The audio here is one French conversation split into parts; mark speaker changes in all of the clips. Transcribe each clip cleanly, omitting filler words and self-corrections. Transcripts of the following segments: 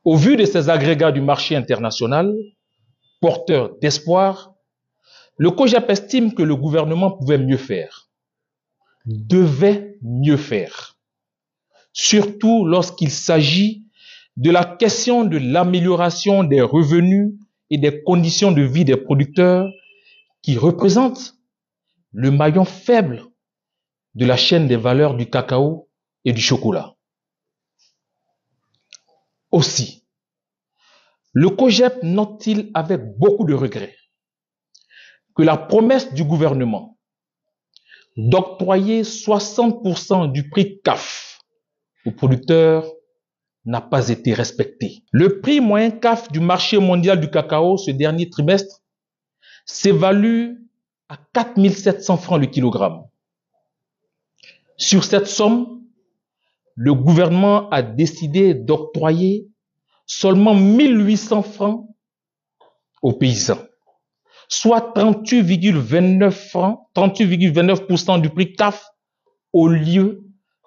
Speaker 1: Au vu de ces agrégats du marché international, porteurs d'espoir, le COJEP estime que le gouvernement pouvait mieux faire, devait mieux faire, surtout lorsqu'il s'agit de la question de l'amélioration des revenus et des conditions de vie des producteurs qui représentent le maillon faible de la chaîne des valeurs du cacao et du chocolat. Aussi, le COJEP note-t-il avec beaucoup de regret que la promesse du gouvernement d'octroyer 60% du prix CAF aux producteurs n'a pas été respectée. Le prix moyen CAF du marché mondial du cacao ce dernier trimestre s'évalue à 4 700 francs le kilogramme. Sur cette somme, le gouvernement a décidé d'octroyer seulement 1 800 francs aux paysans, soit 38,29% du prix CAF au lieu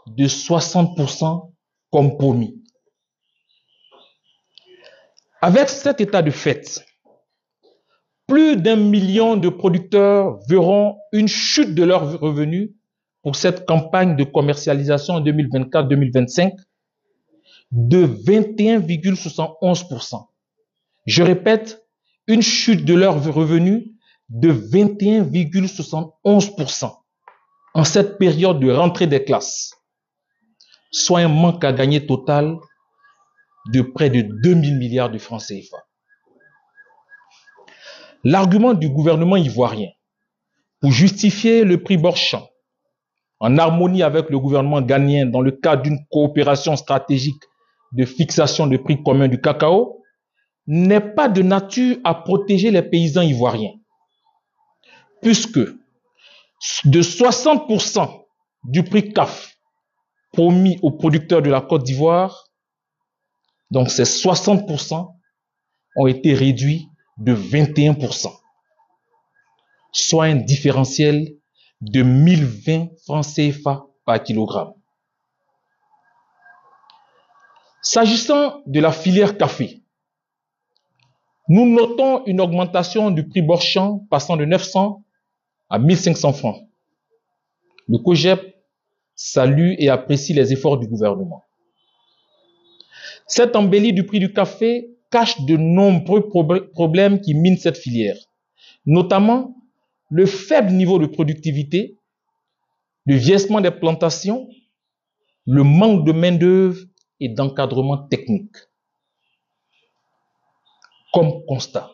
Speaker 1: de 60% comme promis. Avec cet état de fait, plus d'1 million de producteurs verront une chute de leurs revenus pour cette campagne de commercialisation en 2024-2025 de 21,71%. Je répète, une chute de leurs revenus de 21,71% en cette période de rentrée des classes, soit un manque à gagner total de près de 2000 milliards de francs CFA. L'argument du gouvernement ivoirien pour justifier le prix Borchamp, en harmonie avec le gouvernement ghanéen dans le cadre d'une coopération stratégique de fixation de prix commun du cacao, n'est pas de nature à protéger les paysans ivoiriens, puisque de 60% du prix CAF promis aux producteurs de la Côte d'Ivoire, donc ces 60% ont été réduits de 21%, soit un différentiel de 1020 francs CFA par kilogramme. S'agissant de la filière café, nous notons une augmentation du prix Borchamp passant de 900 à 1500 francs. Le COJEP salue et apprécie les efforts du gouvernement. Cette embellie du prix du café cache de nombreux problèmes qui minent cette filière, notamment le faible niveau de productivité, le vieillissement des plantations, le manque de main-d'œuvre et d'encadrement technique. Comme constat,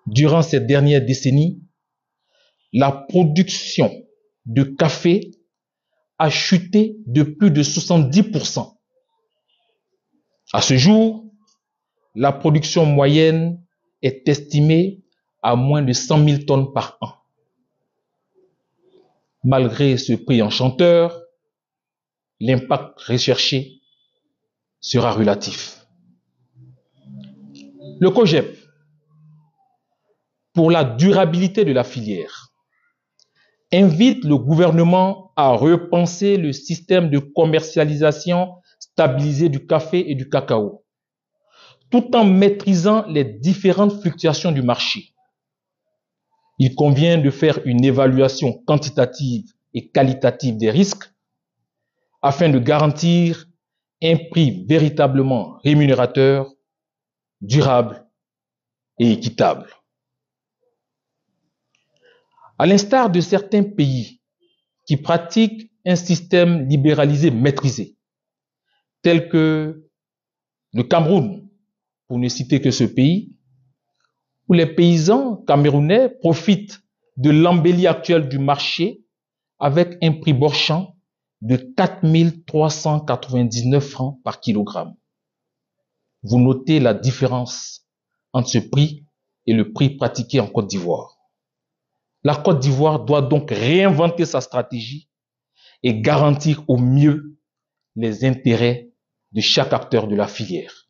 Speaker 1: durant ces dernières décennies, la production de café a chuté de plus de 70%. À ce jour, la production moyenne est estimée à moins de 100 000 tonnes par an. Malgré ce prix enchanteur, l'impact recherché sera relatif. Le COJEP, pour la durabilité de la filière, invite le gouvernement à repenser le système de commercialisation stabilisé du café et du cacao, tout en maîtrisant les différentes fluctuations du marché. Il convient de faire une évaluation quantitative et qualitative des risques afin de garantir un prix véritablement rémunérateur, durable et équitable. À l'instar de certains pays qui pratiquent un système libéralisé maîtrisé, tel que le Cameroun, pour ne citer que ce pays, où les paysans camerounais profitent de l'embellie actuelle du marché avec un prix Borchamp de 4 399 francs par kilogramme. Vous notez la différence entre ce prix et le prix pratiqué en Côte d'Ivoire. La Côte d'Ivoire doit donc réinventer sa stratégie et garantir au mieux les intérêts de chaque acteur de la filière.